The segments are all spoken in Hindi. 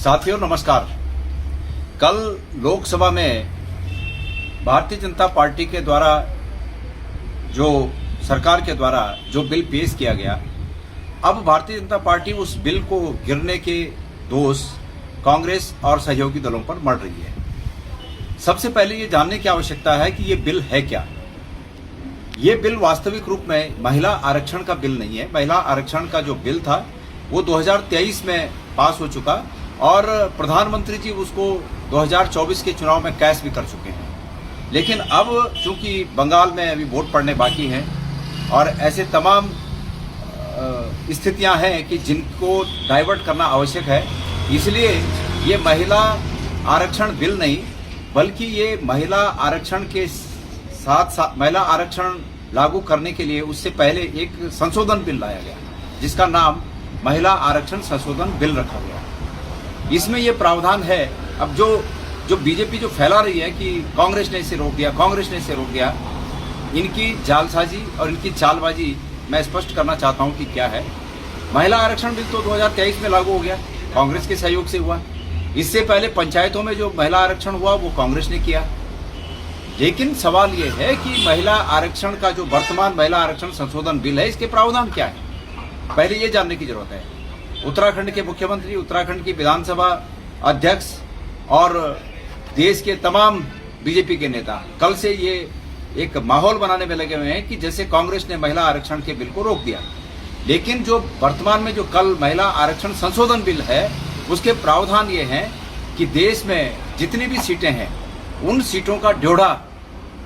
साथियों नमस्कार। कल लोकसभा में भारतीय जनता पार्टी के द्वारा जो सरकार के द्वारा जो बिल पेश किया गया, अब भारतीय जनता पार्टी उस बिल को गिरने के दोष कांग्रेस और सहयोगी दलों पर मढ़ रही है। सबसे पहले ये जानने की आवश्यकता है कि ये बिल है क्या। ये बिल वास्तविक रूप में महिला आरक्षण का बिल नहीं है। महिला आरक्षण का जो बिल था वो 2023 में पास हो चुका और प्रधानमंत्री जी उसको 2024 के चुनाव में कैश भी कर चुके हैं। लेकिन अब चूंकि बंगाल में अभी वोट पड़ने बाकी हैं और ऐसे तमाम स्थितियां हैं कि जिनको डाइवर्ट करना आवश्यक है, इसलिए ये महिला आरक्षण बिल नहीं बल्कि ये महिला आरक्षण के साथ महिला आरक्षण लागू करने के लिए उससे पहले एक संशोधन बिल लाया गया जिसका नाम महिला आरक्षण संशोधन बिल रखा गया। इसमें ये प्रावधान है, अब जो बीजेपी जो फैला रही है कि कांग्रेस ने इसे रोक दिया, कांग्रेस ने इसे रोक दिया, इनकी जालसाजी और इनकी चालबाजी मैं स्पष्ट करना चाहता हूं कि क्या है। महिला आरक्षण बिल तो 2023 में लागू हो गया, कांग्रेस के सहयोग से हुआ। इससे पहले पंचायतों में जो महिला आरक्षण हुआ वो कांग्रेस ने किया। लेकिन सवाल ये है कि महिला आरक्षण का जो वर्तमान महिला आरक्षण संशोधन बिल है, इसके प्रावधान क्या है, पहले ये जानने की जरूरत है। उत्तराखंड के मुख्यमंत्री, उत्तराखंड की विधानसभा अध्यक्ष और देश के तमाम बीजेपी के नेता कल से ये एक माहौल बनाने में लगे हुए हैं कि जैसे कांग्रेस ने महिला आरक्षण के बिल को रोक दिया। लेकिन जो वर्तमान में जो कल महिला आरक्षण संशोधन बिल है उसके प्रावधान ये हैं कि देश में जितनी भी सीटें हैं उन सीटों का ड्योढ़ा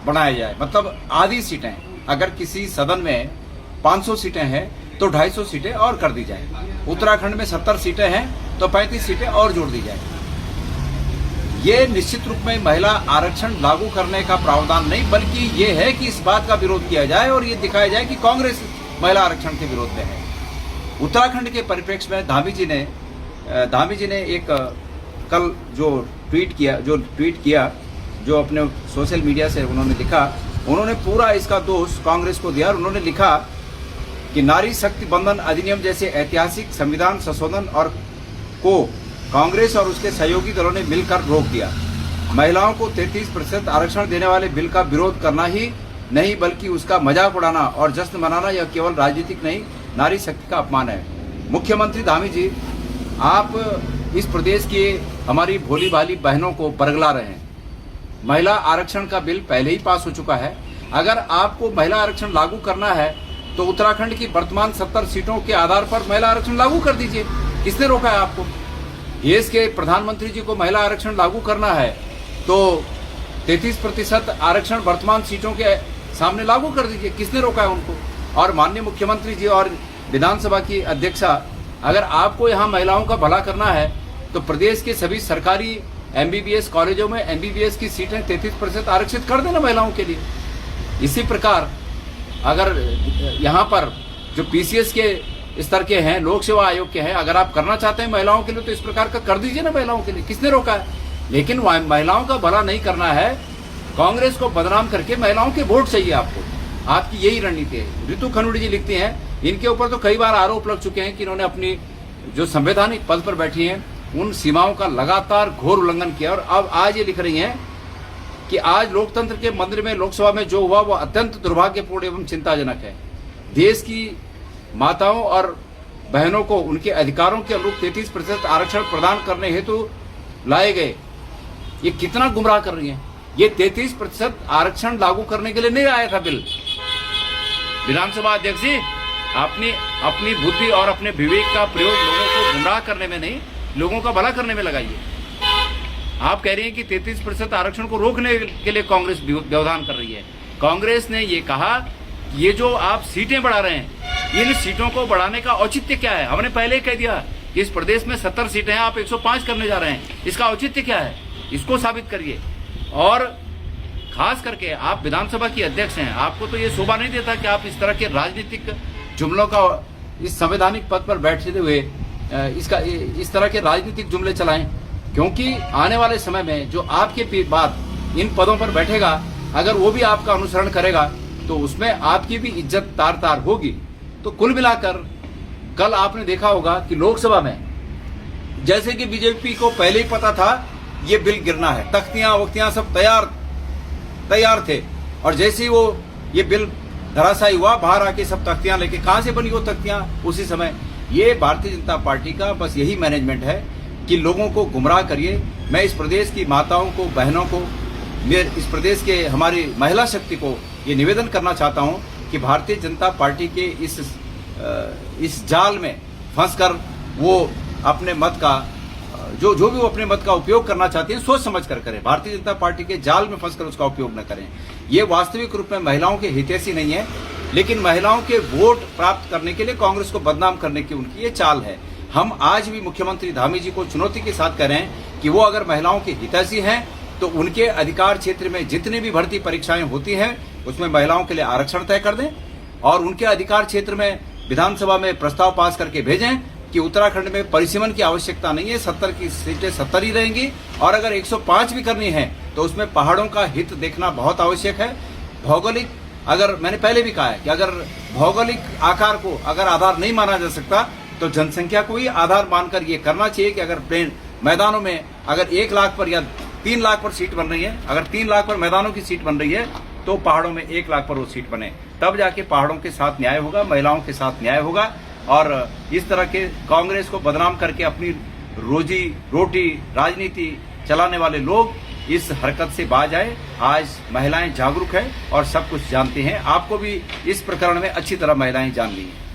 बनाया जाए। मतलब आधी सीटें, अगर किसी सदन में 500 सीटें हैं तो 250 सीटें और कर दी जाए। उत्तराखंड में 70 सीटें हैं तो 35 सीटें और जोड़ दी जाए। ये निश्चित रूप में महिला आरक्षण लागू करने का प्रावधान नहीं बल्कि ये है कि इस बात का विरोध किया जाए और ये दिखाया जाए कि कांग्रेस महिला आरक्षण के विरोध में है। उत्तराखंड के परिप्रेक्ष्य में धामी जी ने एक कल जो ट्वीट किया जो अपने सोशल मीडिया से उन्होंने लिखा, उन्होंने पूरा इसका दोष कांग्रेस को दिया और उन्होंने लिखा कि नारी शक्ति बंधन अधिनियम जैसे ऐतिहासिक संविधान संशोधन और को कांग्रेस और उसके सहयोगी दलों ने मिलकर रोक दिया। महिलाओं को 33% आरक्षण देने वाले बिल का विरोध करना ही नहीं बल्कि उसका मजाक उड़ाना और जश्न मनाना यह केवल राजनीतिक नहीं, नारी शक्ति का अपमान है। मुख्यमंत्री धामी जी, आप इस प्रदेश की हमारी भोली भाली बहनों को बरगला रहे हैं। महिला आरक्षण का बिल पहले ही पास हो चुका है। अगर आपको महिला आरक्षण लागू करना है तो उत्तराखंड की वर्तमान 70 सीटों के आधार पर महिला आरक्षण लागू कर दीजिए। किसने रोका है आपको? देश के प्रधानमंत्री जी को महिला आरक्षण लागू करना है तो 33% आरक्षण वर्तमान सीटों के सामने लागू कर दीजिए। किसने रोका है उनको? और माननीय मुख्यमंत्री जी और विधानसभा की अध्यक्षा, अगर आपको यहाँ महिलाओं का भला करना है तो प्रदेश के सभी सरकारी MBBS कॉलेजों में MBBS की सीटें 33% आरक्षित कर देना महिलाओं के लिए। इसी प्रकार अगर यहाँ पर जो PCS के स्तर के हैं, लोक सेवा आयोग के हैं, अगर आप करना चाहते हैं महिलाओं के लिए तो इस प्रकार का कर दीजिए ना महिलाओं के लिए। किसने रोका है? लेकिन महिलाओं का भला नहीं करना है, कांग्रेस को बदनाम करके महिलाओं के वोट चाहिए आपको। आपकी यही रणनीति है। ऋतु खनूड़ी जी लिखती हैं, इनके ऊपर तो कई बार आरोप लग चुके हैं कि इन्होंने अपनी जो संवैधानिक पद पर बैठी हैं उन सीमाओं का लगातार घोर उल्लंघन किया। और अब आज ये लिख रही हैं कि आज लोकतंत्र के मंदिर में लोकसभा में जो हुआ वो अत्यंत दुर्भाग्यपूर्ण एवं चिंताजनक है। देश की माताओं और बहनों को उनके अधिकारों के अनुरूप 33% आरक्षण प्रदान करने हेतु लाए गए, ये कितना गुमराह कर रही हैं। ये 33% आरक्षण लागू करने के लिए नहीं आया था बिल। विधानसभा अध्यक्ष जी, अपनी बुद्धि और अपने विवेक का प्रयोग लोगों को गुमराह करने में नहीं, लोगों का भला करने में लगाइए। आप कह रही हैं कि 33% आरक्षण को रोकने के लिए कांग्रेस व्यवधान कर रही है। कांग्रेस ने ये कहा कि ये जो आप सीटें बढ़ा रहे हैं, इन सीटों को बढ़ाने का औचित्य क्या है? हमने पहले ही कह दिया कि इस प्रदेश में 70 सीटें हैं, आप 105 करने जा रहे हैं। इसका औचित्य क्या है? इसको साबित करिए। और खास करके आप विधानसभा की अध्यक्ष हैं, आपको तो ये शोभा नहीं देता कि आप इस तरह के राजनीतिक जुमलों का इस संवैधानिक पद पर बैठते हुए इस तरह के राजनीतिक जुमले चलाएं, क्योंकि आने वाले समय में जो आपके बाद इन पदों पर बैठेगा, अगर वो भी आपका अनुसरण करेगा तो उसमें आपकी भी इज्जत तार तार होगी। तो कुल मिलाकर कल आपने देखा होगा कि लोकसभा में जैसे कि बीजेपी को पहले ही पता था ये बिल गिरना है, तख्तियां वख्तियां सब तैयार थे, और जैसे ही वो ये बिल धराशायी हुआ, बाहर आके सब तख्तियां लेके, कहां से बनी वो तख्तियां उसी समय। ये भारतीय जनता पार्टी का बस यही मैनेजमेंट है कि लोगों को गुमराह करिए। मैं इस प्रदेश की माताओं को, बहनों को, इस प्रदेश के हमारी महिला शक्ति को ये निवेदन करना चाहता हूं कि भारतीय जनता पार्टी के इस जाल में फंसकर वो अपने मत का जो भी वो अपने मत का उपयोग करना चाहते हैं सोच समझ कर करें। भारतीय जनता पार्टी के जाल में फंसकर उसका उपयोग न करें। ये वास्तविक रूप में महिलाओं के हितैषी नहीं है, लेकिन महिलाओं के वोट प्राप्त करने के लिए कांग्रेस को बदनाम करने की उनकी ये चाल है। हम आज भी मुख्यमंत्री धामी जी को चुनौती के साथ कह रहे हैं कि वो अगर महिलाओं के हितैषी हैं तो उनके अधिकार क्षेत्र में जितनी भी भर्ती परीक्षाएं होती हैं उसमें महिलाओं के लिए आरक्षण तय कर दें, और उनके अधिकार क्षेत्र में विधानसभा में प्रस्ताव पास करके भेजें कि उत्तराखंड में परिसीमन की आवश्यकता नहीं है, 70 की सीटें 70 ही रहेंगी, और अगर 105 भी करनी है तो उसमें पहाड़ों का हित देखना बहुत आवश्यक है। भौगोलिक, अगर मैंने पहले भी कहा है कि अगर भौगोलिक आकार को अगर आधार नहीं माना जा सकता तो जनसंख्या को ही आधार मानकर ये करना चाहिए कि अगर प्लेन मैदानों में अगर 1 लाख पर या 3 लाख पर सीट बन रही है, अगर 3 लाख पर मैदानों की सीट बन रही है तो पहाड़ों में 1 लाख पर वो सीट बने, तब जाके पहाड़ों के साथ न्याय होगा, महिलाओं के साथ न्याय होगा। और इस तरह के कांग्रेस को बदनाम करके अपनी रोजी रोटी राजनीति चलाने वाले लोग इस हरकत से बाज आए। आज महिलाएं जागरूक है और सब कुछ जानती हैं। आपको भी इस प्रकरण में अच्छी तरह महिलाएं जान ली हैं।